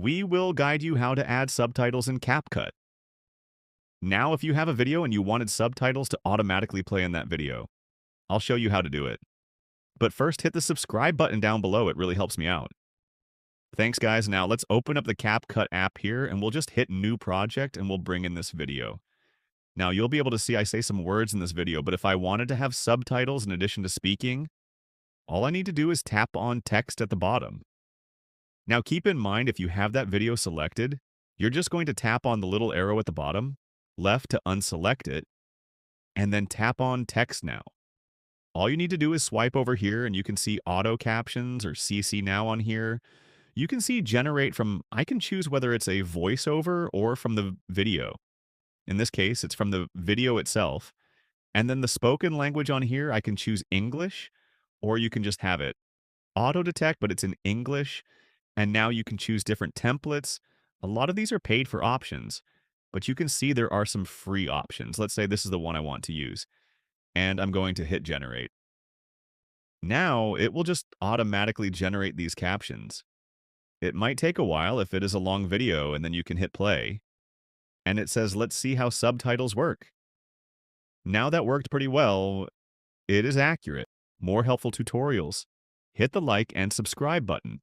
we will guide you how to add subtitles in CapCut. Now, if you have a video and you wanted subtitles to automatically play in that video, I'll show you how to do it. But first, hit the subscribe button down below. It really helps me out. Thanks, guys. Now, let's open up the CapCut app here, and we'll just hit New Project, and we'll bring in this video. Now, you'll be able to see I say some words in this video, but if I wanted to have subtitles in addition to speaking, all I need to do is tap on text at the bottom. Now, keep in mind, if you have that video selected, you're just going to tap on the little arrow at the bottom, left to unselect it, and then tap on text now. All you need to do is swipe over here, and you can see auto captions or CC now on here. You can see generate from, I can choose whether it's a voiceover or from the video. In this case, it's from the video itself. And then the spoken language on here, I can choose English, or you can just have it auto detect, but it's in English. And now you can choose different templates. A lot of these are paid for options, but you can see there are some free options. Let's say this is the one I want to use, and I'm going to hit generate. Now it will just automatically generate these captions. It might take a while if it is a long video, and then you can hit play. And it says, let's see how subtitles work. Now that worked pretty well. It is accurate. More helpful tutorials. Hit the like and subscribe button.